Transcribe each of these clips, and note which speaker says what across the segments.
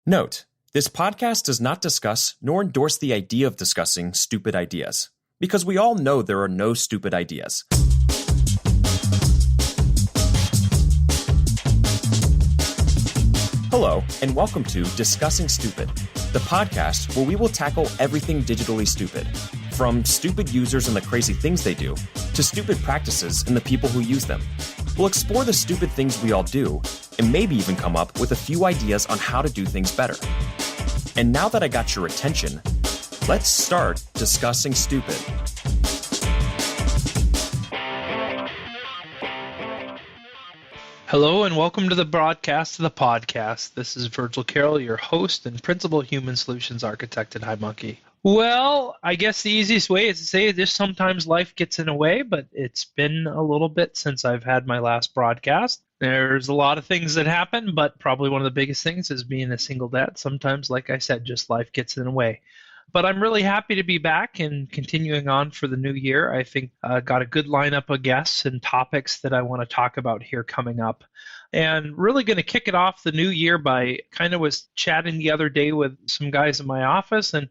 Speaker 1: Note, this podcast does not discuss nor endorse the idea of discussing stupid ideas, because we all know there are no stupid ideas. Hello, and welcome to Discussing Stupid, the podcast where we will tackle everything digitally stupid, from stupid users and the crazy things they do, to stupid practices and the people who use them. We'll explore the stupid things we all do, and maybe even come up with a few ideas on how to do things better. And now that I got your attention, let's start discussing stupid.
Speaker 2: Hello and welcome to the broadcast of the podcast. This is Virgil Carroll, your host and principal human solutions architect at HiMonkey. Well, I guess the easiest way is to say just sometimes life gets in the way, but it's been a little bit since I've had my last broadcast. There's a lot of things that happen, but probably one of the biggest things is being a single dad. Sometimes, like I said, just life gets in the way. But I'm really happy to be back and continuing on for the new year. I think I got a good lineup of guests and topics that I want to talk about here coming up. And really going to kick it off the new year by kind of was chatting the other day with some guys in my office, and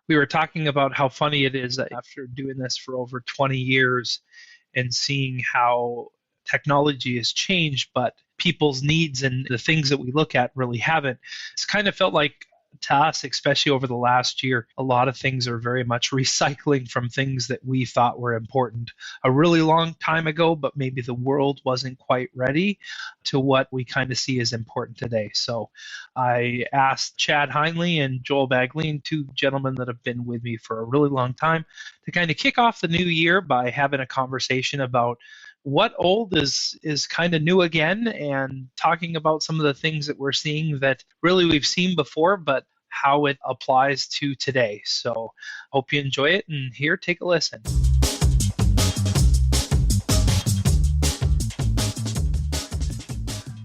Speaker 2: we were talking about how funny it is that after doing this for over 20 years and seeing how technology has changed, but people's needs and the things that we look at really haven't. It's kind of felt like to us, especially over the last year, a lot of things are very much recycling from things that we thought were important a really long time ago, but maybe the world wasn't quite ready to what we kind of see as important today. So I asked Chad Heinle and Joel Baglien, two gentlemen that have been with me for a really long time, to kind of kick off the new year by having a conversation about what old is kind of new again, and talking about some of the things that we're seeing that really we've seen before, but how it applies to today. So hope you enjoy it, and here, take a listen.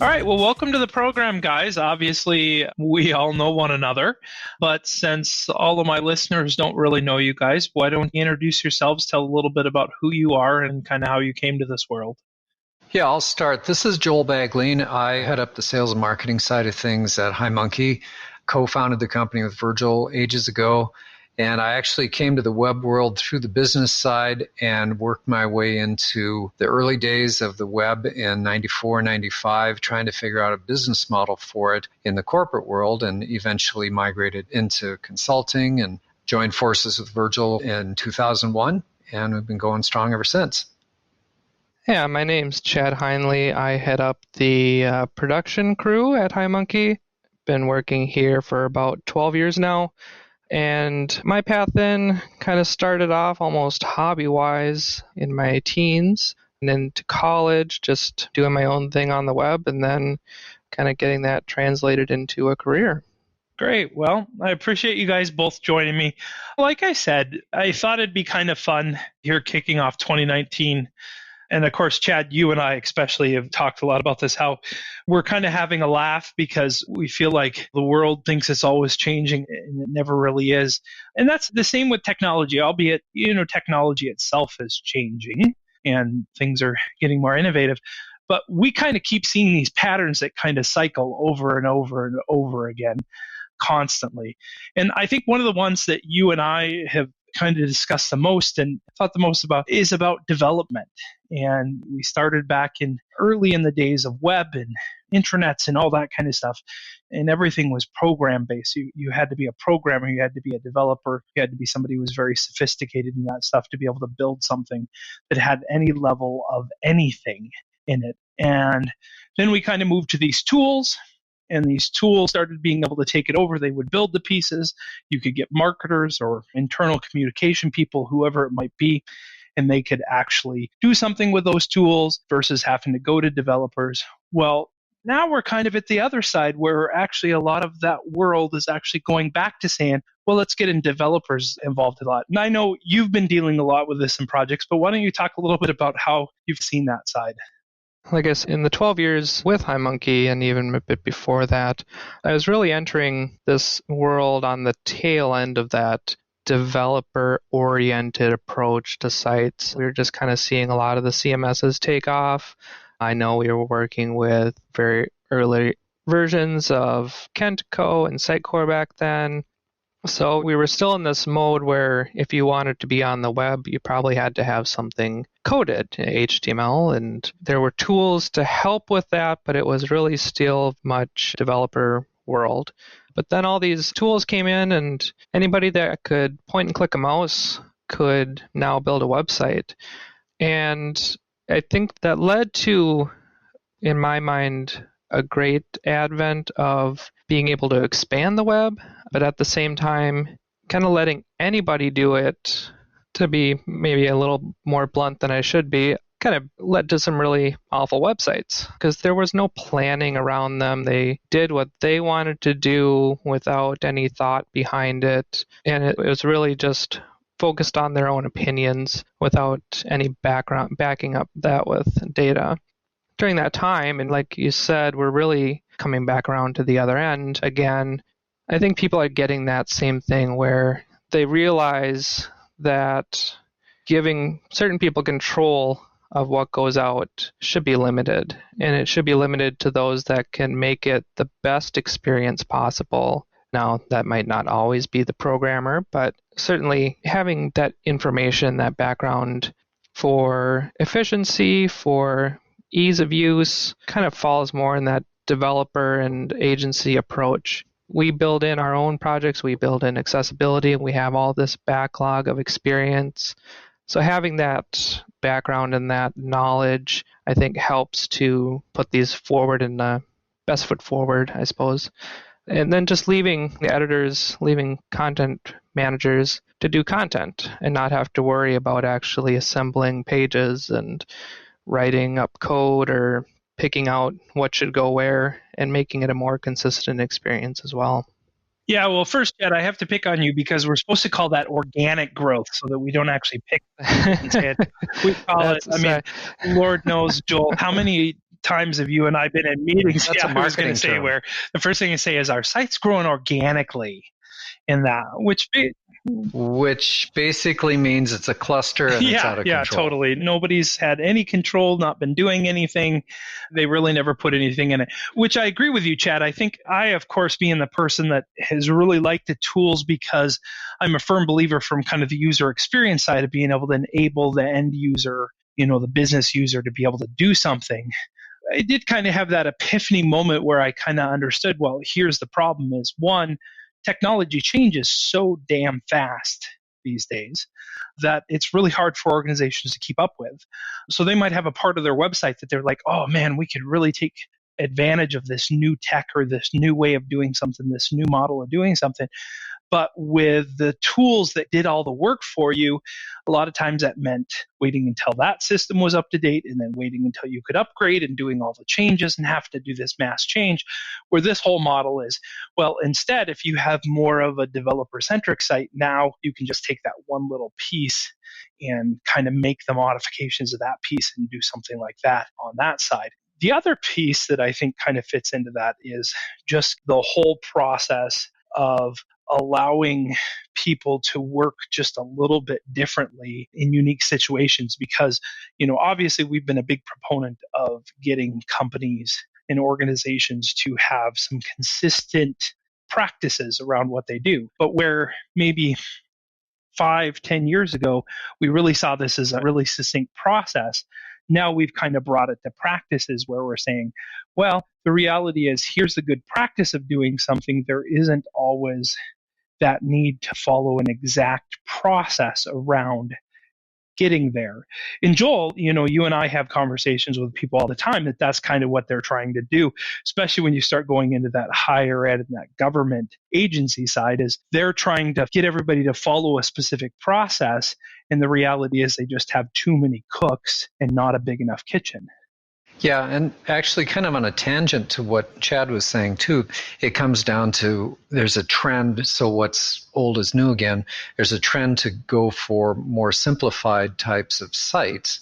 Speaker 2: All right, well, welcome to the program, guys. Obviously, we all know one another, but since all of my listeners don't really know you guys, why don't you introduce yourselves, tell a little bit about who you are and kind of how you came to this world?
Speaker 3: Yeah, I'll start. This is Joel Baglien. I head up the sales and marketing side of things at HiMonkey, co-founded the company with Virgil ages ago. And I actually came to the web world through the business side and worked my way into the early days of the web in 94, 95, trying to figure out a business model for it in the corporate world, and eventually migrated into consulting and joined forces with Virgil in 2001. And we've been going strong ever since.
Speaker 4: Yeah, my name's Chad Heinle. I head up the production crew at HiMonkey. Been working here for about 12 years now. And my path then kind of started off almost hobby-wise in my teens, and then to college, just doing my own thing on the web, and then kind of getting that translated into a career.
Speaker 2: Great. Well, I appreciate you guys both joining me. Like I said, I thought it'd be kind of fun here kicking off 2019. And of course, Chad, you and I especially have talked a lot about this, how we're kind of having a laugh because we feel like the world thinks it's always changing and it never really is. And that's the same with technology, albeit, technology itself is changing and things are getting more innovative. But we kind of keep seeing these patterns that kind of cycle over and over and over again constantly. And I think one of the ones that you and I have kind of discussed the most and thought the most about is about development. And we started back early in the days of web and intranets and all that kind of stuff. And everything was program based. You had to be a programmer, you had to be a developer, you had to be somebody who was very sophisticated in that stuff to be able to build something that had any level of anything in it. And then we kind of moved to these tools. And these tools started being able to take it over. They would build the pieces. You could get marketers or internal communication people, whoever it might be, and they could actually do something with those tools versus having to go to developers. Well, now we're kind of at the other side where actually a lot of that world is actually going back to saying, well, let's get in developers involved a lot. And I know you've been dealing a lot with this in projects, but why don't you talk a little bit about how you've seen that side?
Speaker 4: I guess in the 12 years with HiMonkey and even a bit before that, I was really entering this world on the tail end of that developer-oriented approach to sites. We were just kind of seeing a lot of the CMSs take off. I know we were working with very early versions of Kent.Co and Sitecore back then. So we were still in this mode where if you wanted to be on the web, you probably had to have something coded in HTML. And there were tools to help with that, but it was really still much developer world. But then all these tools came in, and anybody that could point and click a mouse could now build a website. And I think that led to, in my mind, a great advent of being able to expand the web, but at the same time, kind of letting anybody do it. To be maybe a little more blunt than I should be, kind of led to some really awful websites because there was no planning around them. They did what they wanted to do without any thought behind it, and it was really just focused on their own opinions without any background backing up that with data. During that time, and like you said, we're really coming back around to the other end again. I think people are getting that same thing where they realize that giving certain people control of what goes out should be limited, and it should be limited to those that can make it the best experience possible. Now, that might not always be the programmer, but certainly having that information, that background for efficiency, for ease of use, kind of falls more in that developer and agency approach. We build in our own projects, we build in accessibility, and we have all this backlog of experience. So having that background and that knowledge, I think, helps to put these forward in the best foot forward, I suppose. And then just leaving the editors, leaving content managers to do content and not have to worry about actually assembling pages and writing up code or picking out what should go where and making it a more consistent experience as well.
Speaker 2: Yeah, well, first, Chad, I have to pick on you because we're supposed to call that organic growth so that we don't actually pick it. We call it, I mean, Lord knows, Joel, how many times have you and I been in meetings?
Speaker 3: That's a marketing
Speaker 2: I was going to say
Speaker 3: term.
Speaker 2: where the first thing you say is our site's growing organically in that,
Speaker 3: which basically means it's a cluster and it's out of control.
Speaker 2: Yeah, totally. Nobody's had any control, not been doing anything. They really never put anything in it, which I agree with you, Chad. I think I, of course, being the person that has really liked the tools because I'm a firm believer from kind of the user experience side of being able to enable the end user, the business user to be able to do something. I did kind of have that epiphany moment where I kind of understood, well, here's the problem is, one, technology changes so damn fast these days that it's really hard for organizations to keep up with. So they might have a part of their website that they're like, oh man, we could really take advantage of this new tech or this new way of doing something, this new model of doing something. But with the tools that did all the work for you, a lot of times that meant waiting until that system was up to date and then waiting until you could upgrade and doing all the changes and have to do this mass change. Where this whole model is, well, instead, if you have more of a developer-centric site, now you can just take that one little piece and kind of make the modifications of that piece and do something like that on that side. The other piece that I think kind of fits into that is just the whole process of allowing people to work just a little bit differently in unique situations because, obviously we've been a big proponent of getting companies and organizations to have some consistent practices around what they do. But where maybe 5-10 years ago, we really saw this as a really succinct process. Now we've kind of brought it to practices where we're saying, well, the reality is here's the good practice of doing something. There isn't always that need to follow an exact process around getting there. And Joel, you and I have conversations with people all the time that that's kind of what they're trying to do, especially when you start going into that higher ed and that government agency side, is they're trying to get everybody to follow a specific process. And the reality is they just have too many cooks and not a big enough kitchen.
Speaker 3: Yeah, and actually kind of on a tangent to what Chad was saying too, it comes down to there's a trend, so what's old is new again, there's a trend to go for more simplified types of sites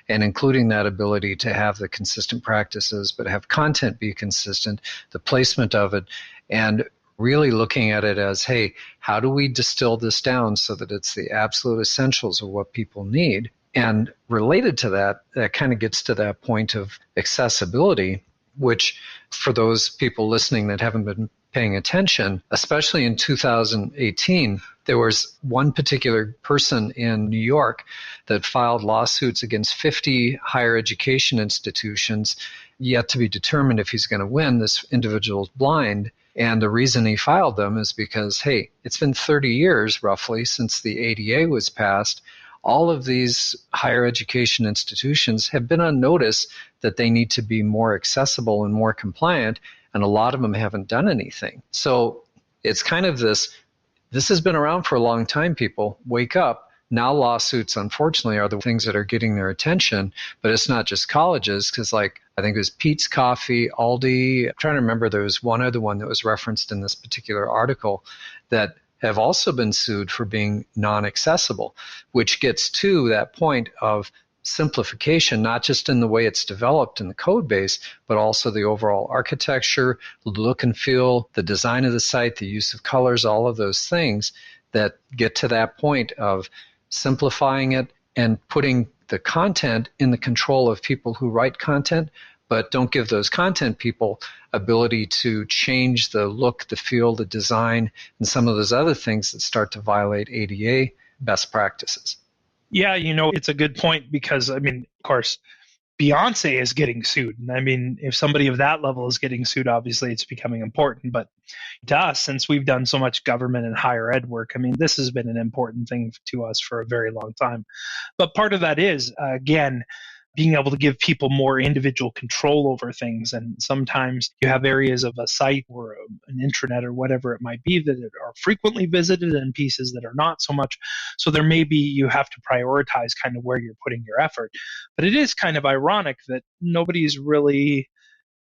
Speaker 3: and including that ability to have the consistent practices, but have content be consistent, the placement of it, and really looking at it as, hey, how do we distill this down so that it's the absolute essentials of what people need? And related to that, that kind of gets to that point of accessibility. which for those people listening that haven't been paying attention, especially in 2018, there was one particular person in New York that filed lawsuits against 50 higher education institutions, yet to be determined if he's going to win. This individual's blind. And the reason he filed them is because, hey, it's been 30 years roughly since the ADA was passed. All of these higher education institutions have been on notice that they need to be more accessible and more compliant, and a lot of them haven't done anything. So it's kind of this has been around for a long time, people. Wake up. Now lawsuits, unfortunately, are the things that are getting their attention, but it's not just colleges, because I think it was Pete's Coffee, Aldi. I'm trying to remember, there was one other one that was referenced in this particular article that have also been sued for being non-accessible, which gets to that point of simplification, not just in the way it's developed in the code base, but also the overall architecture, the look and feel, the design of the site, the use of colors, all of those things that get to that point of simplifying it and putting the content in the control of people who write content, but don't give those content people ability to change the look, the feel, the design, and some of those other things that start to violate ADA best practices.
Speaker 2: Yeah, it's a good point because, of course, Beyonce is getting sued. And if somebody of that level is getting sued, obviously it's becoming important. But to us, since we've done so much government and higher ed work, this has been an important thing to us for a very long time. But part of that is, again, being able to give people more individual control over things. And sometimes you have areas of a site or an intranet or whatever it might be that are frequently visited and pieces that are not so much. So there may be, you have to prioritize kind of where you're putting your effort. But it is kind of ironic that nobody's really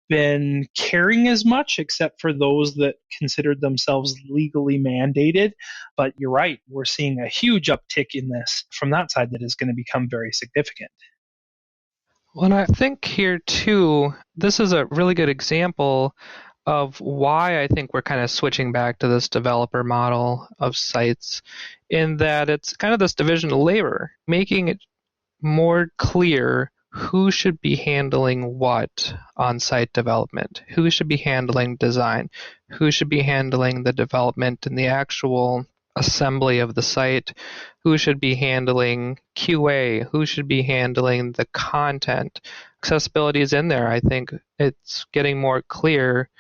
Speaker 2: been caring as much except for those that considered themselves legally mandated. But you're right, we're seeing a huge uptick in this from that side that is going to become very significant.
Speaker 4: Well, and I think here too, this is a really good example of why I think we're kind of switching back to this developer model of sites, in that it's kind of this division of labor, making it more clear who should be handling what on site development, who should be handling design, who should be handling the development and the actual assembly of the site, who should be handling QA, who should be handling the content. Accessibility is in there. I think it's getting more clear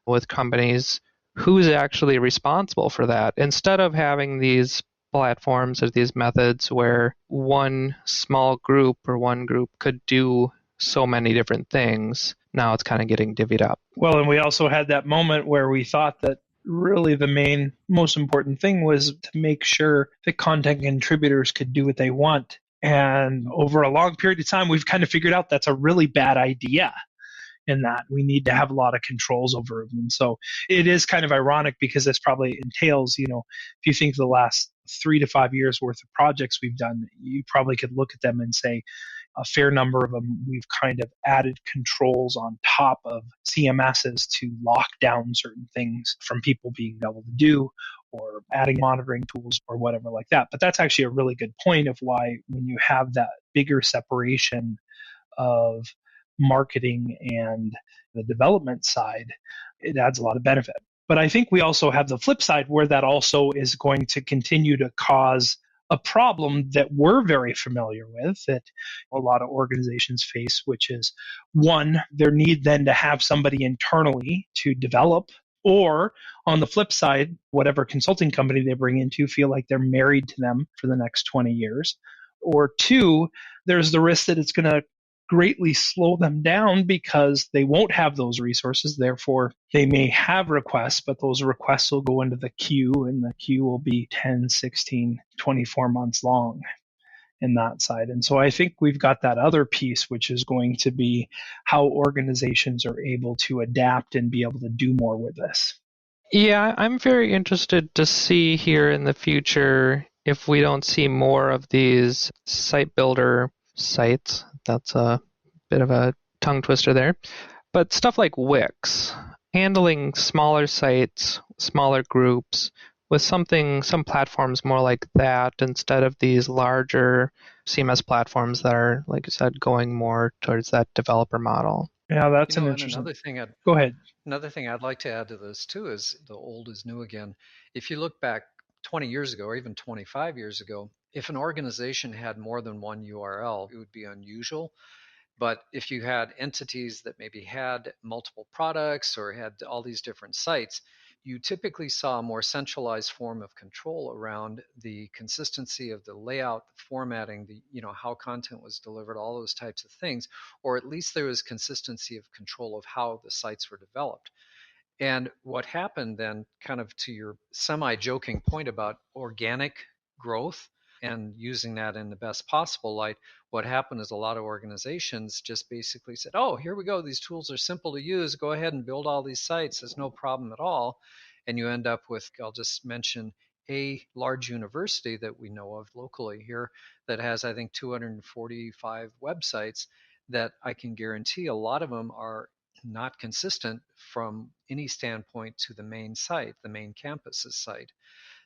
Speaker 4: with companies who's actually responsible for that. Instead of having these platforms or these methods where one small group or one group could do so many different things, now it's kind of getting divvied up.
Speaker 2: Well, and we also had that moment where we thought that really the most important thing was to make sure that content contributors could do what they want. And over a long period of time, we've kind of figured out that's a really bad idea, in that we need to have a lot of controls over them. And so it is kind of ironic because this probably entails, if you think the last 3 to 5 years worth of projects we've done, you probably could look at them and say, a fair number of them, we've kind of added controls on top of CMSs to lock down certain things from people being able to do, or adding monitoring tools or whatever like that. But that's actually a really good point of why, when you have that bigger separation of marketing and the development side, it adds a lot of benefit. But I think we also have the flip side where that also is going to continue to cause a problem that we're very familiar with, that a lot of organizations face, which is, one, their need then to have somebody internally to develop, or on the flip side, whatever consulting company they bring in to feel like they're married to them for the next 20 years. Or two, there's the risk that it's going to greatly slow them down because they won't have those resources. Therefore, they may have requests, but those requests will go into the queue, and the queue will be 10, 16, 24 months long in that side. And so I think we've got that other piece, which is going to be how organizations are able to adapt and be able to do more with this.
Speaker 4: Yeah, I'm very interested to see here in the future if we don't see more of these site builder sites. That's a bit of a tongue twister there. But stuff like Wix, handling smaller sites, smaller groups, with some platforms more like that instead of these larger CMS platforms that are, like you said, going more towards that developer model.
Speaker 2: Yeah, that's an
Speaker 3: And
Speaker 2: interesting. Go ahead.
Speaker 3: another thing I'd like to add to this too is the old is new again. If you look back 20 years ago or even 25 years ago, if an organization had more than one URL, it would be unusual. But if you had entities that maybe had multiple products or had all these different sites, you typically saw a more centralized form of control around the consistency of the layout, the formatting, how content was delivered, all those types of things, or at least there was consistency of control of how the sites were developed. And what happened then, kind of to your semi joking point about organic growth and using that in the best possible light, what happened is a lot of organizations just basically said, oh, here we go. These tools are simple to use. Go ahead and build all these sites. There's no problem at all. And you end up with, I'll just mention a large university that we know of locally here that has, I think, 245 websites that I can guarantee a lot of them are not consistent from any standpoint to the main site, the main campus's site.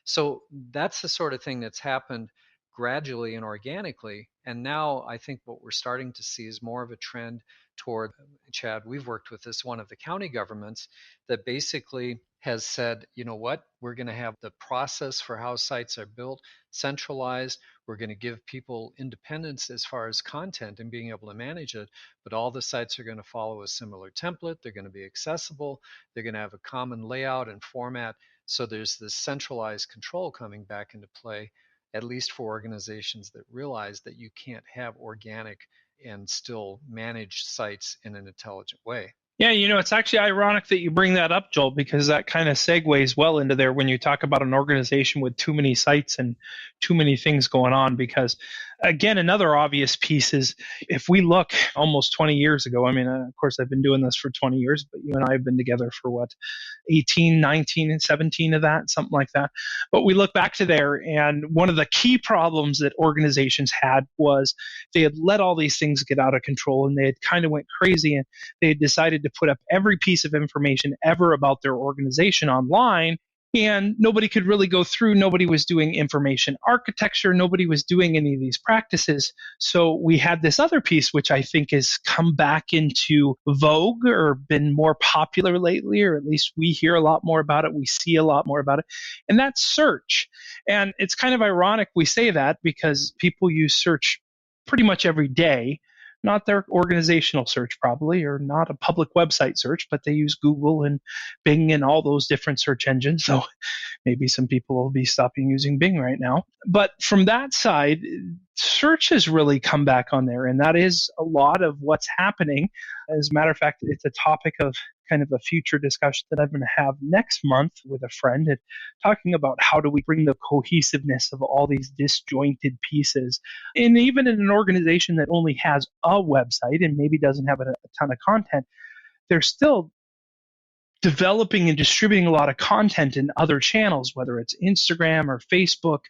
Speaker 3: So that's the sort of thing that's happened gradually and organically. And now I think what we're starting to see is more of a trend toward, Chad, we've worked with this one of the county governments that basically has said, you know what, we're going to have the process for how sites are built centralized. We're going to give people independence as far as content and being able to manage it, but all the sites are going to follow a similar template. They're going to be accessible. They're going to have a common layout and format. So there's this centralized control coming back into play, at least for organizations that realize that you can't have organic and still manage sites in an intelligent way.
Speaker 2: Yeah, it's actually ironic that you bring that up, Joel, because that kind of segues well into there when you talk about an organization with too many sites and too many things going on. Because, again, another obvious piece is if we look almost 20 years ago, I mean, of course, I've been doing this for 20 years, but you and I have been together for 18, 19, and 17 of that, something like that. But we look back to there, and one of the key problems that organizations had was they had let all these things get out of control, and they had kind of went crazy, and they had decided to put up every piece of information ever about their organization online, and nobody could really go through. Nobody was doing information architecture. Nobody was doing any of these practices. So we had this other piece, which I think has come back into vogue or been more popular lately, or at least we hear a lot more about it. We see a lot more about it. And that's search. And it's kind of ironic we say that because people use search pretty much every day. Not their organizational search, probably, or not a public website search, but they use Google and Bing and all those different search engines. So maybe some people will be stopping using Bing right now. But from that side, search has really come back on there, and that is a lot of what's happening. As a matter of fact, it's a topic of kind of a future discussion that I'm going to have next month with a friend, and talking about how do we bring the cohesiveness of all these disjointed pieces. And even in an organization that only has a website and maybe doesn't have a ton of content, they're still developing and distributing a lot of content in other channels, whether it's Instagram or Facebook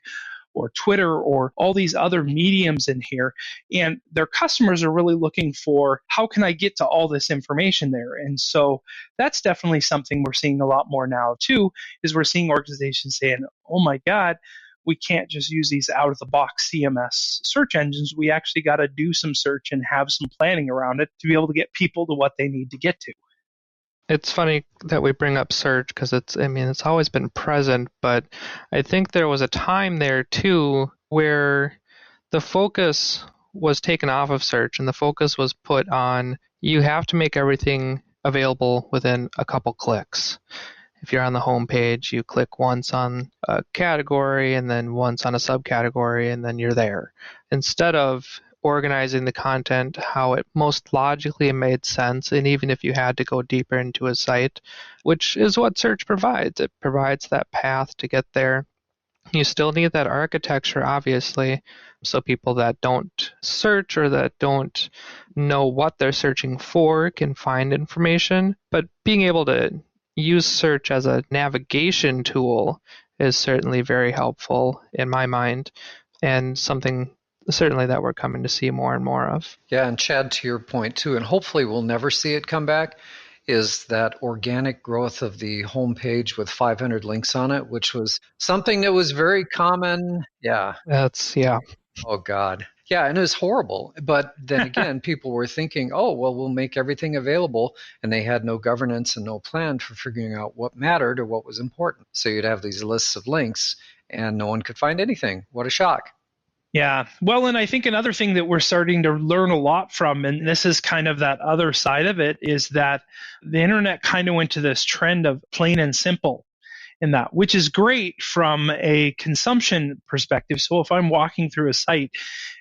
Speaker 2: or Twitter or all these other mediums in here. And their customers are really looking for, how can I get to all this information there? And so that's definitely something we're seeing a lot more now too, is we're seeing organizations saying, oh my God, we can't just use these out of the box CMS search engines. We actually got to do some search and have some planning around it to be able to get people to what they need to get to.
Speaker 4: It's funny that we bring up search because it's always been present, but I think there was a time there too where the focus was taken off of search and the focus was put on, you have to make everything available within a couple clicks. If you're on the home page, you click once on a category and then once on a subcategory and then you're there. Instead of organizing the content how it most logically made sense, and even if you had to go deeper into a site, which is what search provides. It provides that path to get there. You still need that architecture, obviously, so people that don't search or that don't know what they're searching for can find information. But being able to use search as a navigation tool is certainly very helpful in my mind, and something certainly that we're coming to see more and more of.
Speaker 3: Yeah, and Chad, to your point too, and hopefully we'll never see it come back, is that organic growth of the homepage with 500 links on it, which was something that was very common. Yeah.
Speaker 4: Yeah.
Speaker 3: Oh, God. Yeah, and it was horrible. But then again, people were thinking, oh, well, we'll make everything available. And they had no governance and no plan for figuring out what mattered or what was important. So you'd have these lists of links and no one could find anything. What a shock.
Speaker 2: Yeah. Well, and I think another thing that we're starting to learn a lot from, and this is kind of that other side of it, is that the internet kind of went to this trend of plain and simple in that, which is great from a consumption perspective. So if I'm walking through a site,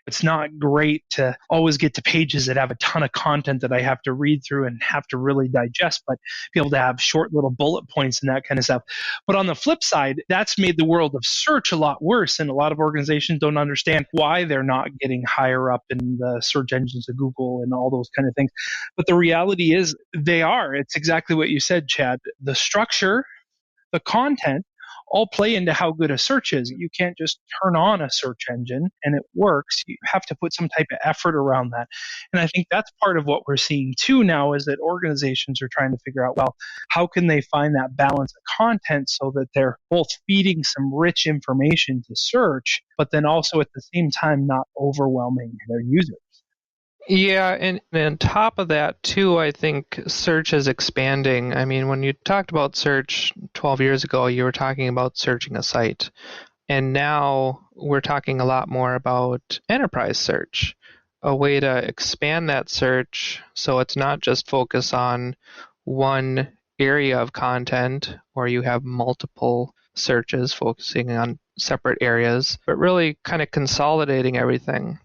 Speaker 2: it's not great to always get to pages that have a ton of content that I have to read through and have to really digest, but be able to have short little bullet points and that kind of stuff. But on the flip side, that's made the world of search a lot worse. And a lot of organizations don't understand why they're not getting higher up in the search engines of Google and all those kind of things. But the reality is they are. It's exactly what you said, Chad. The structure, the content all play into how good a search is. You can't just turn on a search engine and it works. You have to put some type of effort around that. And I think that's part of what we're seeing too now, is that organizations are trying to figure out, well, how can they find that balance of content so that they're both feeding some rich information to search, but then also at the same time not overwhelming their users.
Speaker 4: Yeah, and on top of that, too, I think search is expanding. I mean, when you talked about search 12 years ago, you were talking about searching a site. And now we're talking a lot more about enterprise search, a way to expand that search so it's not just focus on one area of content or you have multiple searches focusing on separate areas, but really kind of consolidating everything.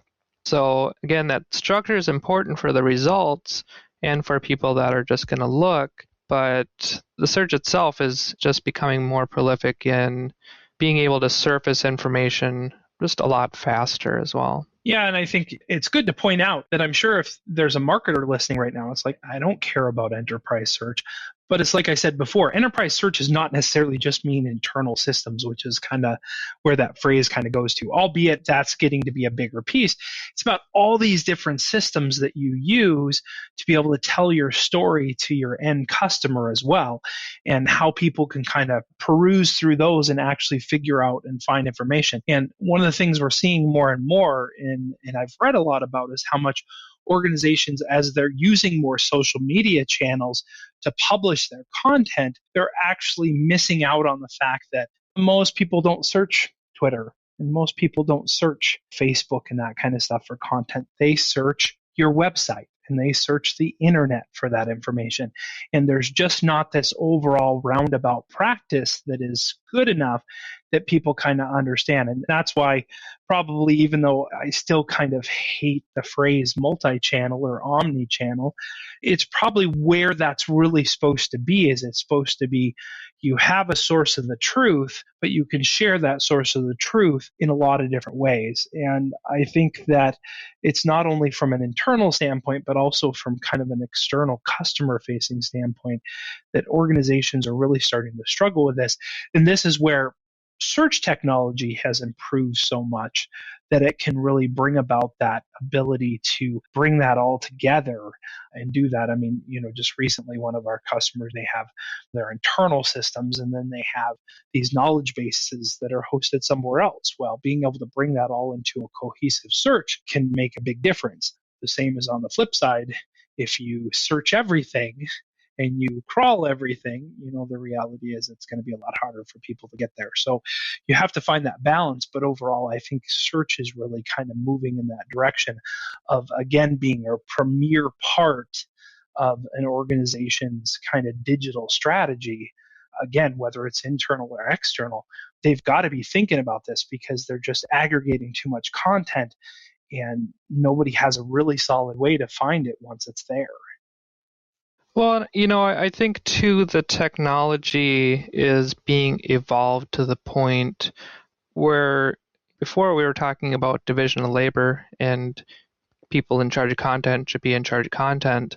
Speaker 4: So again, that structure is important for the results and for people that are just going to look, but the search itself is just becoming more prolific in being able to surface information just a lot faster as well.
Speaker 2: Yeah, and I think it's good to point out that I'm sure if there's a marketer listening right now, it's like, I don't care about enterprise search. But it's like I said before, enterprise search is not necessarily just mean internal systems, which is kind of where that phrase kind of goes to, albeit that's getting to be a bigger piece. It's about all these different systems that you use to be able to tell your story to your end customer as well, and how people can kind of peruse through those and actually figure out and find information. And one of the things we're seeing more and more, and I've read a lot about, is how much organizations, as they're using more social media channels to publish their content, they're actually missing out on the fact that most people don't search Twitter and most people don't search Facebook and that kind of stuff for content. They search your website and they search the internet for that information. And there's just not this overall roundabout practice that is good enough that people kind of understand. And that's why probably, even though I still kind of hate the phrase multi-channel or omni-channel, it's probably where that's really supposed to be. Is it's supposed to be, you have a source of the truth, but you can share that source of the truth in a lot of different ways. And I think that it's not only from an internal standpoint, but also from kind of an external customer facing standpoint that organizations are really starting to struggle with this. And this is where search technology has improved so much that it can really bring about that ability to bring that all together and do that. I mean, just recently, one of our customers, they have their internal systems and then they have these knowledge bases that are hosted somewhere else. Well, being able to bring that all into a cohesive search can make a big difference. The same as on the flip side, if you search everything and you crawl everything, the reality is it's going to be a lot harder for people to get there. So you have to find that balance. But overall, I think search is really kind of moving in that direction of, again, being a premier part of an organization's kind of digital strategy. Again, whether it's internal or external, they've got to be thinking about this because they're just aggregating too much content and nobody has a really solid way to find it once it's there.
Speaker 4: Well, I think too the technology is being evolved to the point where before we were talking about division of labor and people in charge of content should be in charge of content.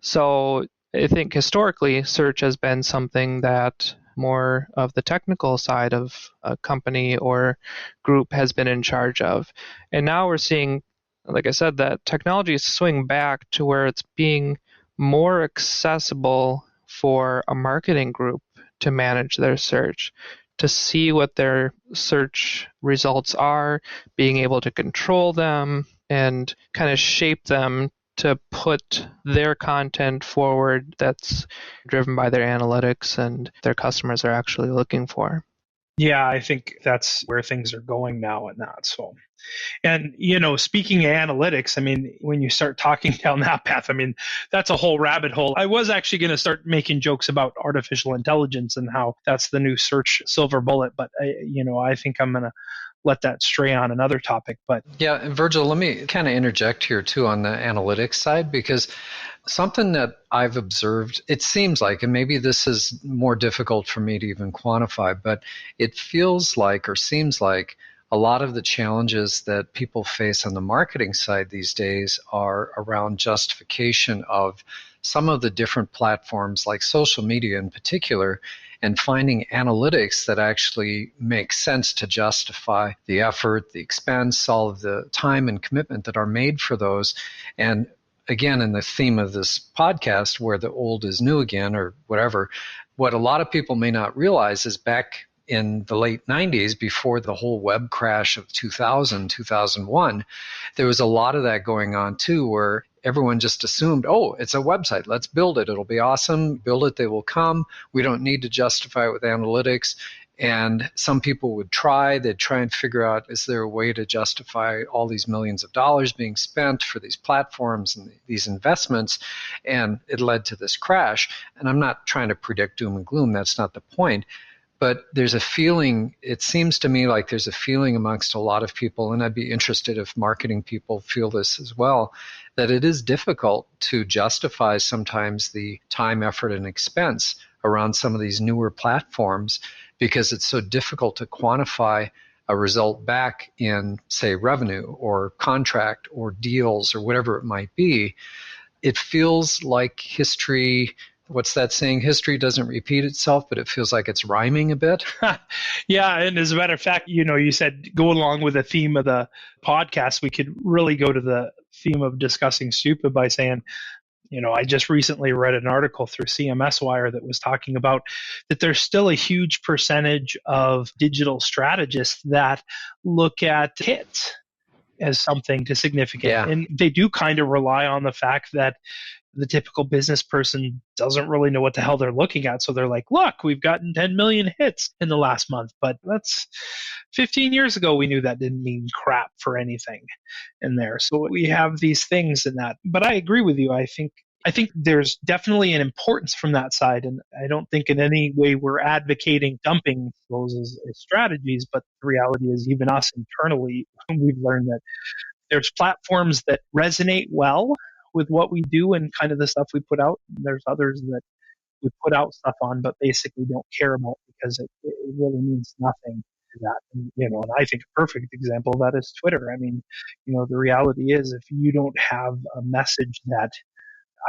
Speaker 4: So I think historically search has been something that more of the technical side of a company or group has been in charge of. And now we're seeing, like I said, that technology is swinging back to where it's being more accessible for a marketing group to manage their search, to see what their search results are, being able to control them and kind of shape them to put their content forward that's driven by their analytics and their customers are actually looking for.
Speaker 2: Yeah, I think that's where things are going now and that. So, and, speaking of analytics, I mean, when you start talking down that path, I mean, that's a whole rabbit hole. I was actually going to start making jokes about artificial intelligence and how that's the new search silver bullet, but I think I'm going to let that stray on another topic. But
Speaker 3: yeah, and Virgil, let me kind of interject here too on the analytics side, because something that I've observed, it seems like, and maybe this is more difficult for me to even quantify, but it feels like or seems like a lot of the challenges that people face on the marketing side these days are around justification of some of the different platforms like social media in particular, and finding analytics that actually make sense to justify the effort, the expense, all of the time and commitment that are made for those. And again, in the theme of this podcast, where the old is new again or whatever, what a lot of people may not realize is back in the late 90s, before the whole web crash of 2000, 2001, there was a lot of that going on too, where everyone just assumed, oh, it's a website, let's build it, it'll be awesome, build it, they will come, we don't need to justify it with analytics. And some people would they'd try and figure out, is there a way to justify all these millions of dollars being spent for these platforms and these investments? And it led to this crash. And I'm not trying to predict doom and gloom, that's not the point. But there's a feeling, it seems to me like there's a feeling amongst a lot of people, and I'd be interested if marketing people feel this as well, that it is difficult to justify sometimes the time, effort, and expense around some of these newer platforms, because it's so difficult to quantify a result back in, say, revenue or contract or deals or whatever it might be. It feels like history, what's that saying? History doesn't repeat itself, but it feels like it's rhyming a bit.
Speaker 2: Yeah, and as a matter of fact, you said go along with the theme of the podcast, we could really go to the theme of discussing stupid by saying, I just recently read an article through CMS Wire that was talking about that there's still a huge percentage of digital strategists that look at hits as something to significant.
Speaker 3: Yeah.
Speaker 2: And they do kind of rely on the fact that the typical business person doesn't really know what the hell they're looking at. So they're like, look, we've gotten 10 million hits in the last month. But that's 15 years ago, we knew that didn't mean crap for anything in there. So we have these things in that. But I agree with you. I think there's definitely an importance from that side. And I don't think in any way we're advocating dumping those as strategies. But the reality is, even us internally, we've learned that there's platforms that resonate well with what we do and kind of the stuff we put out. And there's others that we put out stuff on, but basically don't care about because it really means nothing to that. And I think a perfect example of that is Twitter. I mean, the reality is, if you don't have a message that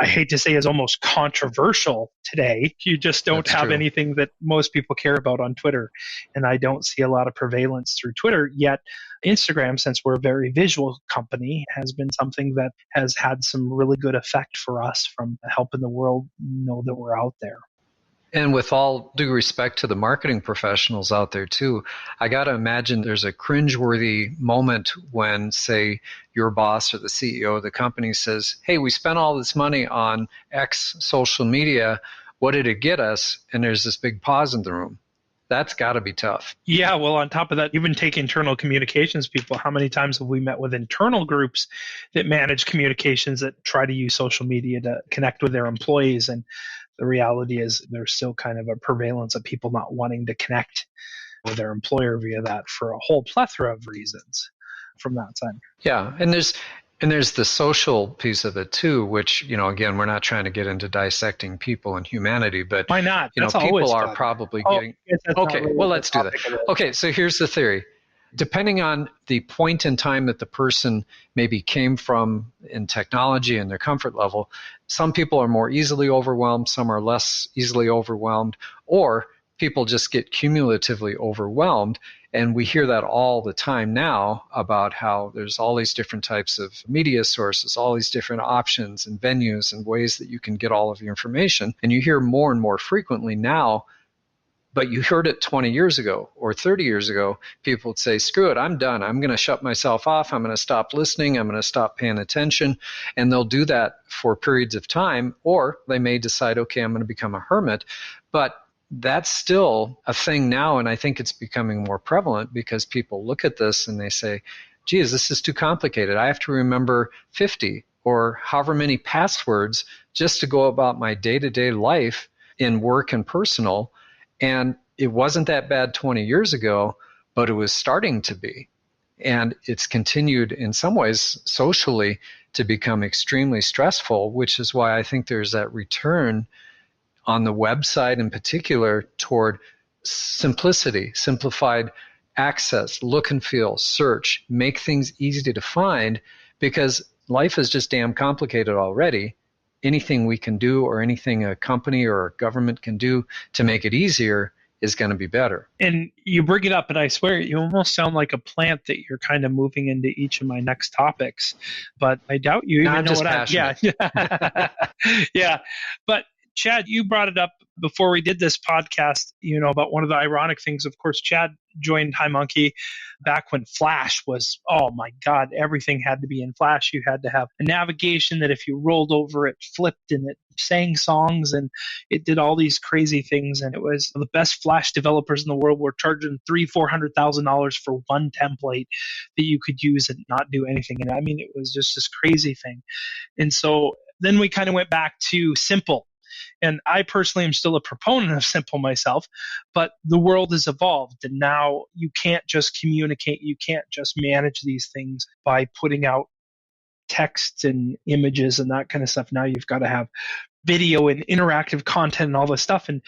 Speaker 2: I hate to say is almost controversial today, you just don't have anything that most people care about on Twitter. And I don't see a lot of prevalence through Twitter. Yet Instagram, since we're a very visual company, has been something that has had some really good effect for us from helping the world know that we're out there.
Speaker 3: And with all due respect to the marketing professionals out there too, I got to imagine there's a cringeworthy moment when, say, your boss or the CEO of the company says, hey, we spent all this money on X social media. What did it get us? And there's this big pause in the room. That's got to be tough.
Speaker 2: Yeah, well, on top of that, even take internal communications people. How many times have we met with internal groups that manage communications that try to use social media to connect with their employees? And the reality is there's still kind of a prevalence of people not wanting to connect with their employer via that for a whole plethora of reasons from that side.
Speaker 3: Yeah, and there's the social piece of it too, which, again, we're not trying to get into dissecting people and humanity, but
Speaker 2: why not?
Speaker 3: People are probably getting. Okay, really well, let's do that. Okay, so here's the theory. Depending on the point in time that the person maybe came from in technology and their comfort level, some people are more easily overwhelmed, some are less easily overwhelmed, or people just get cumulatively overwhelmed. And we hear that all the time now about how there's all these different types of media sources, all these different options and venues and ways that you can get all of your information. And you hear more and more frequently now But you heard it 20 years ago or 30 years ago, people would say, screw it, I'm done. I'm going to shut myself off. I'm going to stop listening. I'm going to stop paying attention. And they'll do that for periods of time, or they may decide, okay, I'm going to become a hermit. But that's still a thing now, and I think it's becoming more prevalent because people look at this and they say, geez, this is too complicated. I have to remember 50 or however many passwords just to go about my day-to-day life in work and personal. And it wasn't that bad 20 years ago, but it was starting to be. And it's continued in some ways socially to become extremely stressful, which is why I think there's that return on the website in particular toward simplicity, simplified access, look and feel, search, make things easy to find, because life is just damn complicated already. Anything we can do or anything a company or a government can do to make it easier is going to be better.
Speaker 2: And you bring it up, and I swear you almost sound like a plant that you're kind of moving into each of my next topics. But I doubt you even know what
Speaker 3: passionate.
Speaker 2: Yeah. But Chad, you brought it up before we did this podcast, about one of the ironic things. Of course, Chad joined HiMonkey back when Flash was, oh my God, everything had to be in Flash. You had to have a navigation that if you rolled over, it flipped and it sang songs and it did all these crazy things. And it was the best Flash developers in the world were charging $300,000-$400,000 for one template that you could use and not do anything. And I mean, it was just this crazy thing. And so then we kind of went back to simple. And I personally am still a proponent of simple myself, but the world has evolved. And now you can't just communicate. You can't just manage these things by putting out text and images and that kind of stuff. Now you've got to have video and interactive content and all this stuff. And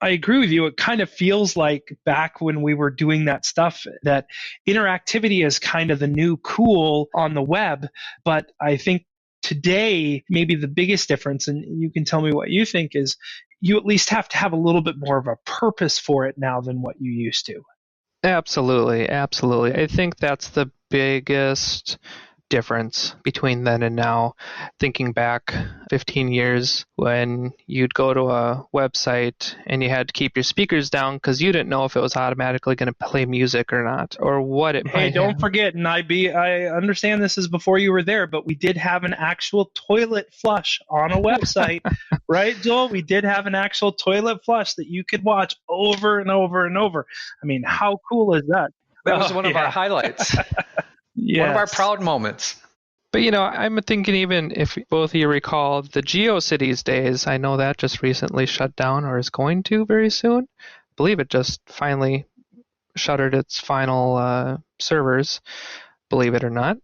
Speaker 2: I agree with you. It kind of feels like back when we were doing that stuff, that interactivity is kind of the new cool on the web. But I think today, maybe the biggest difference, and you can tell me what you think, is you at least have to have a little bit more of a purpose for it now than what you used to.
Speaker 4: Absolutely. I think that's the biggest difference between then and now. Thinking back 15 years when you'd go to a website and you had to keep your speakers down because you didn't know if it was automatically going to play music or not, or what it might.
Speaker 2: Hey, don't forget, and I understand this is before you were there, but we did have an actual toilet flush on a website, right, Joel? We did have an actual toilet flush that you could watch over and over and over. I mean, how cool is that?
Speaker 3: That was one of our highlights.
Speaker 2: Yes.
Speaker 3: One of our proud moments.
Speaker 4: But, I'm thinking, even if both of you recall the GeoCities days, I know that just recently shut down or is going to very soon. I believe it just finally shuttered its final servers, believe it or not.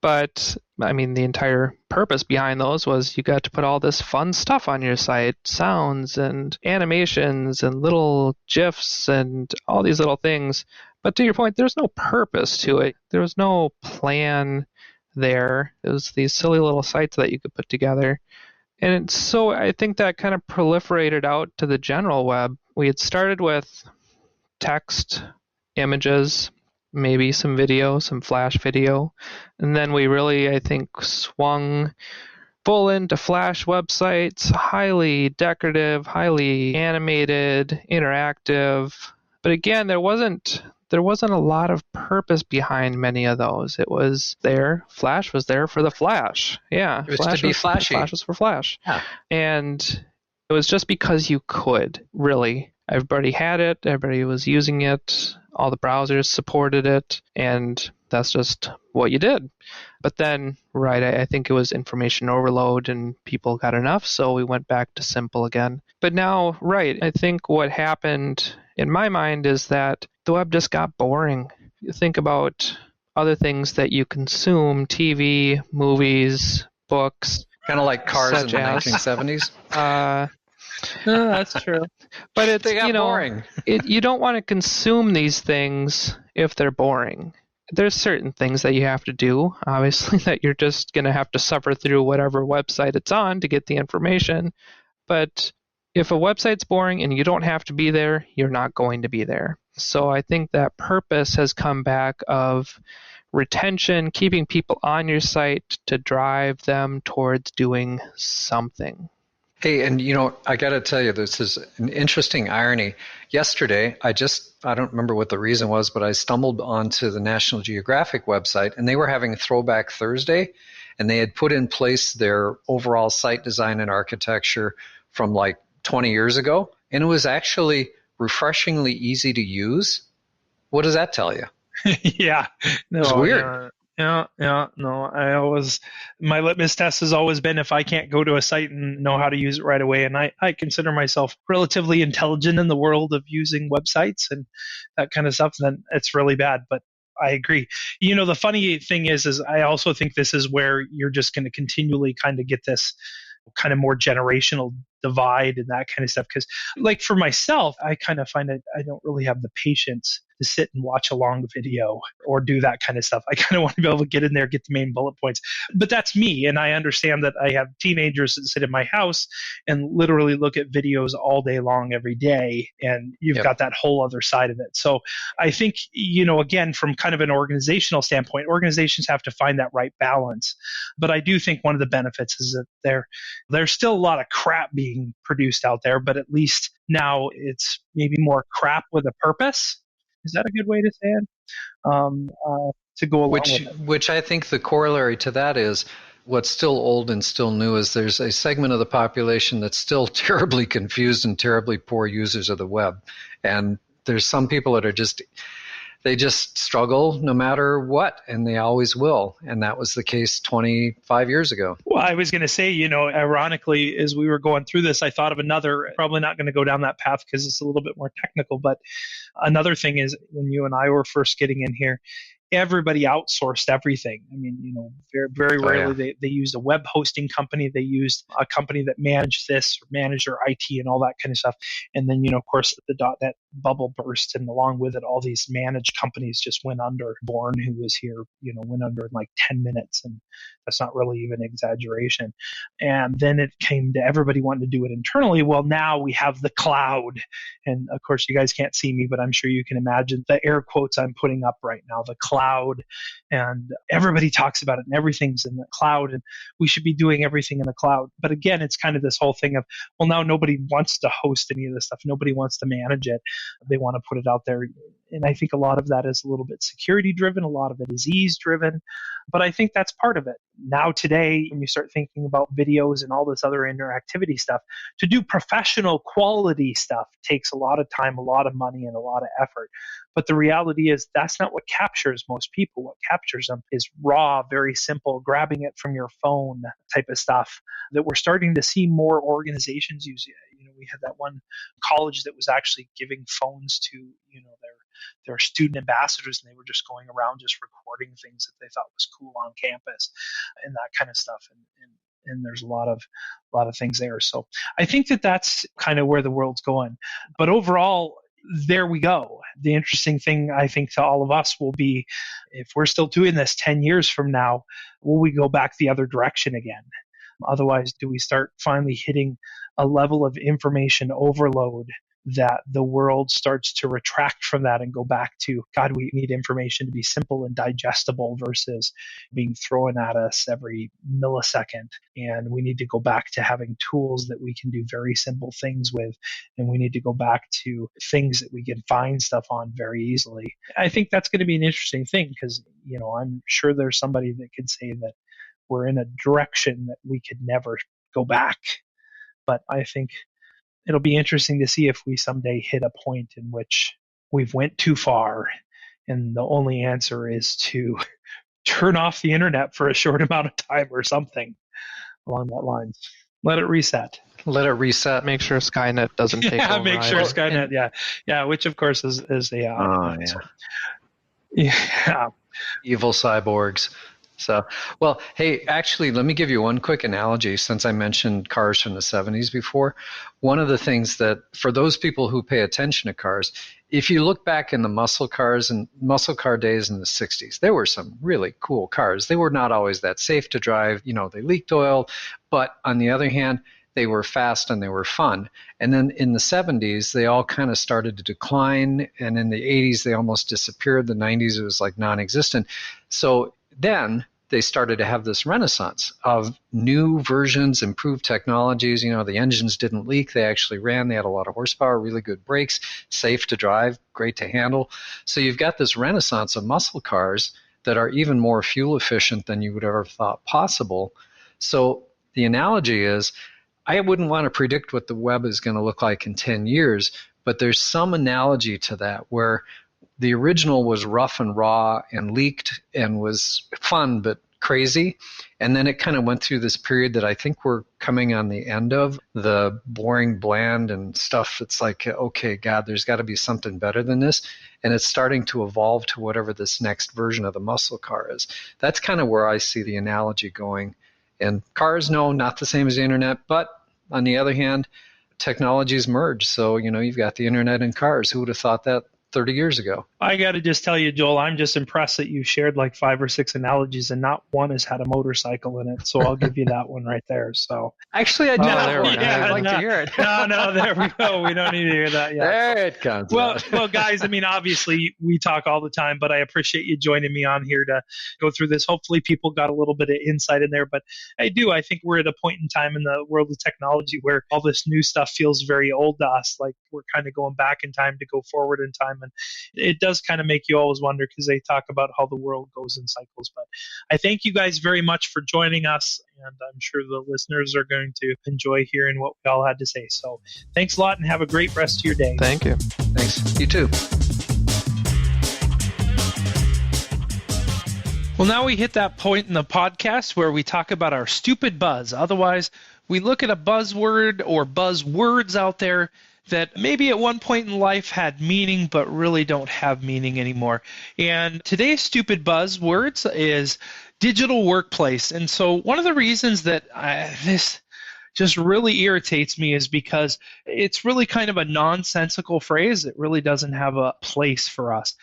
Speaker 4: But, I mean, the entire purpose behind those was you got to put all this fun stuff on your site, sounds and animations and little GIFs and all these little things. But to your point, there's no purpose to it. There was no plan there. It was these silly little sites that you could put together. And so I think that kind of proliferated out to the general web. We had started with text, images, maybe some video, some Flash video. And then we really, I think, swung full into Flash websites, highly decorative, highly animated, interactive. But again, there wasn't a lot of purpose behind many of those. It was there. Flash was there for the Flash. Yeah.
Speaker 3: It was to be flashy.
Speaker 4: Flash was for Flash.
Speaker 3: Yeah.
Speaker 4: And it was just because you could, really. Everybody had it. Everybody was using it. All the browsers supported it. And that's just what you did. But then, right, I think it was information overload and people got enough. So we went back to simple again. But now, right, I think what happened in my mind is that the web just got boring. You think about other things that you consume, TV, movies, books.
Speaker 3: Kind of like cars in the 1970s.
Speaker 2: That's true.
Speaker 4: But it's,
Speaker 3: they got boring.
Speaker 4: You don't want to consume these things if they're boring. There's certain things that you have to do, obviously, that you're just going to have to suffer through whatever website it's on to get the information. But if a website's boring and you don't have to be there, you're not going to be there. So I think that purpose has come back of retention, keeping people on your site to drive them towards doing something.
Speaker 3: Hey, and I got to tell you, this is an interesting irony. Yesterday, I don't remember what the reason was, but I stumbled onto the National Geographic website and they were having a Throwback Thursday, and they had put in place their overall site design and architecture from like 20 years ago. And it was actually refreshingly easy to use. What does that tell you?
Speaker 2: Yeah. No,
Speaker 3: It's weird.
Speaker 2: Yeah. No, my litmus test has always been if I can't go to a site and know how to use it right away. And I consider myself relatively intelligent in the world of using websites and that kind of stuff, then it's really bad. But I agree. The funny thing is I also think this is where you're just going to continually kind of get this kind of more generational divide and that kind of stuff. Because, like, for myself, I kind of find that I don't really have the patience to sit and watch a long video or do that kind of stuff. I kind of want to be able to get in there, get the main bullet points. But that's me. And I understand that I have teenagers that sit in my house and literally look at videos all day long every day. And you've got that whole other side of it. So I think, again, from kind of an organizational standpoint, organizations have to find that right balance. But I do think one of the benefits is that there's still a lot of crap being produced out there, but at least now it's maybe more crap with a purpose. Is that a good way to say it? To go along with it.
Speaker 3: Which I think the corollary to that is what's still old and still new is there's a segment of the population that's still terribly confused and terribly poor users of the web. And there's some people that they just struggle no matter what, and they always will. And that was the case 25 years ago.
Speaker 2: Well, I was going to say, ironically, as we were going through this, I thought of another, probably not going to go down that path because it's a little bit more technical, but another thing is when you and I were first getting in here, everybody outsourced everything. I mean, very, very rarely they used a web hosting company. They used a company that managed this, or managed their IT and all that kind of stuff. And then, of course, the .NET bubble burst, and along with it, all these managed companies just went under. Born, who was here, went under in like 10 minutes, and that's not really even exaggeration. And then it came to everybody wanting to do it internally. Well, now we have the cloud. And of course, you guys can't see me, but I'm sure you can imagine the air quotes I'm putting up right now, the cloud. And everybody talks about it, and everything's in the cloud, and we should be doing everything in the cloud. But again, it's kind of this whole thing of, well, now nobody wants to host any of this stuff. Nobody wants to manage it. They want to put it out there. And I think a lot of that is a little bit security driven. A lot of it is ease driven. But I think that's part of it. Now today, when you start thinking about videos and all this other interactivity stuff, to do professional quality stuff takes a lot of time, a lot of money, and a lot of effort. But the reality is that's not what captures most people. What captures them is raw, very simple, grabbing it from your phone type of stuff that we're starting to see more organizations use. We had that one college that was actually giving phones to, their student ambassadors, and they were just going around just recording things that they thought was cool on campus and that kind of stuff. And there's a lot of things there. So I think that's kind of where the world's going. But overall, there we go. The interesting thing, I think, to all of us will be, if we're still doing this 10 years from now, will we go back the other direction again? Otherwise, do we start finally hitting a level of information overload that the world starts to retract from that and go back to, God, we need information to be simple and digestible versus being thrown at us every millisecond. And we need to go back to having tools that we can do very simple things with. And we need to go back to things that we can find stuff on very easily. I think that's going to be an interesting thing because, I'm sure there's somebody that could say that we're in a direction that we could never go back. But I think it'll be interesting to see if we someday hit a point in which we've went too far, and the only answer is to turn off the internet for a short amount of time or something along that lines. Let it reset.
Speaker 3: Make
Speaker 4: sure Skynet doesn't take over.
Speaker 2: Make sure Skynet. Yeah. Which of course is AI. Yeah.
Speaker 3: Evil cyborgs. So, well, hey, actually, let me give you one quick analogy since I mentioned cars from the 70s before. One of the things that, for those people who pay attention to cars, if you look back in the muscle car days in the 60s, there were some really cool cars. They were not always that safe to drive. They leaked oil. But on the other hand, they were fast and they were fun. And then in the 70s, they all kind of started to decline. And in the 80s, they almost disappeared. The 90s, it was like non-existent. So then they started to have this renaissance of new versions, improved technologies. The engines didn't leak. They actually ran. They had a lot of horsepower, really good brakes, safe to drive, great to handle. So you've got this renaissance of muscle cars that are even more fuel efficient than you would ever thought possible. So the analogy is, I wouldn't want to predict what the web is going to look like in 10 years, but there's some analogy to that where the original was rough and raw and leaked and was fun but crazy. And then it kind of went through this period that I think we're coming on the end of, the boring, bland and stuff. It's like, okay, God, there's got to be something better than this. And it's starting to evolve to whatever this next version of the muscle car is. That's kind of where I see the analogy going. And cars, no, not the same as the internet. But on the other hand, technologies merge. So, you've got the internet and cars. Who would have thought that 30 years ago?
Speaker 2: I got to just tell you, Joel, I'm just impressed that you shared like 5 or 6 analogies and not one has had a motorcycle in it. So I'll give you that one right there. So
Speaker 3: actually, I do.
Speaker 2: I'd
Speaker 3: like to hear it.
Speaker 2: No, there we go. We don't need to hear that yet.
Speaker 3: There it comes.
Speaker 2: Well, guys, obviously we talk all the time, but I appreciate you joining me on here to go through this. Hopefully people got a little bit of insight in there, but I think we're at a point in time in the world of technology where all this new stuff feels very old to us. Like we're kind of going back in time to go forward in time. And it does kind of make you always wonder because they talk about how the world goes in cycles. But I thank you guys very much for joining us, and I'm sure the listeners are going to enjoy hearing what we all had to say. So thanks a lot and have a great rest of your day.
Speaker 4: Thank you.
Speaker 3: Thanks. You too.
Speaker 2: Well, now we hit that point in the podcast where we talk about our stupid buzz. Otherwise, we look at a buzzword or buzzwords out there that maybe at one point in life had meaning but really don't have meaning anymore. And today's stupid buzzwords is digital workplace. And so one of the reasons that this just really irritates me is because it's really kind of a nonsensical phrase. It really doesn't have a place for us.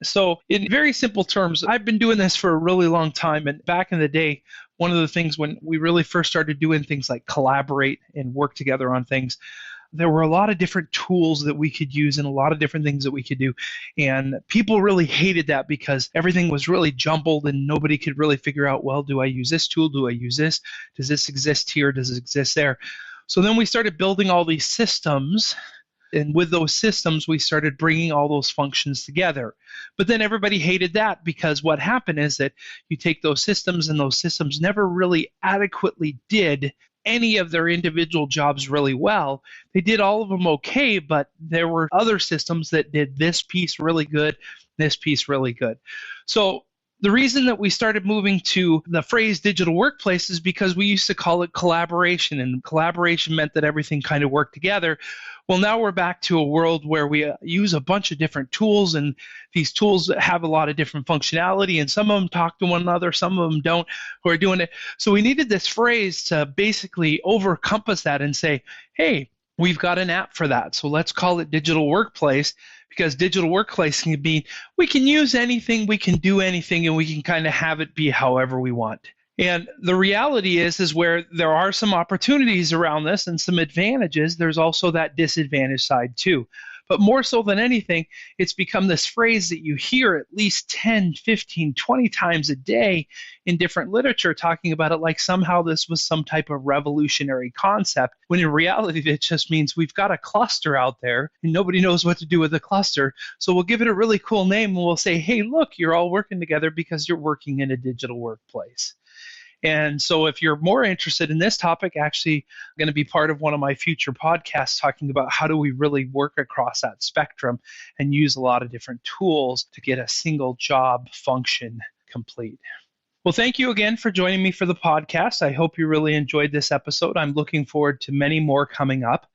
Speaker 2: So in very simple terms, I've been doing this for a really long time. And back in the day, one of the things when we really first started doing things like collaborate and work together on things, there were a lot of different tools that we could use and a lot of different things that we could do. And people really hated that because everything was really jumbled and nobody could really figure out, well, do I use this tool? Do I use this? Does this exist here? Does it exist there? So then we started building all these systems. And with those systems, we started bringing all those functions together. But then everybody hated that because what happened is that you take those systems and those systems never really adequately did any of their individual jobs really well. They did all of them okay, but there were other systems that did this piece really good, this piece really good. So the reason that we started moving to the phrase digital workplace is because we used to call it collaboration, and collaboration meant that everything kind of worked together. Well, now we're back to a world where we use a bunch of different tools, and these tools have a lot of different functionality, and some of them talk to one another, some of them don't, who are doing it. So we needed this phrase to basically overcompass that and say, hey, we've got an app for that. So let's call it digital workplace, because digital workplace can be, we can use anything, we can do anything, and we can kind of have it be however we want. And the reality is where there are some opportunities around this and some advantages, there's also that disadvantage side too. But more so than anything, it's become this phrase that you hear at least 10, 15, 20 times a day in different literature talking about it like somehow this was some type of revolutionary concept, when in reality it just means we've got a cluster out there and nobody knows what to do with the cluster. So we'll give it a really cool name and we'll say, hey, look, you're all working together because you're working in a digital workplace. And so if you're more interested in this topic, actually I'm going to be part of one of my future podcasts talking about how do we really work across that spectrum and use a lot of different tools to get a single job function complete. Well, thank you again for joining me for the podcast. I hope you really enjoyed this episode. I'm looking forward to many more coming up.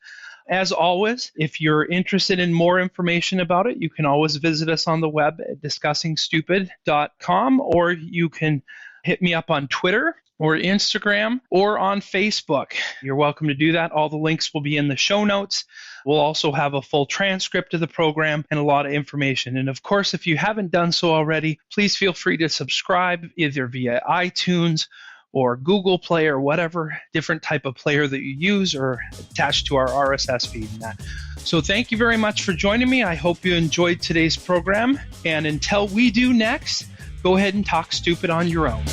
Speaker 2: As always, if you're interested in more information about it, you can always visit us on the web at discussingstupid.com, or you can hit me up on Twitter or Instagram or on Facebook. You're welcome to do that. All the links will be in the show notes. We'll also have a full transcript of the program and a lot of information. And of course, if you haven't done so already, please feel free to subscribe either via iTunes or Google Play or whatever different type of player that you use, or attached to our RSS feed and that. So thank you very much for joining me. I hope you enjoyed today's program. And until we do next, go ahead and talk stupid on your own.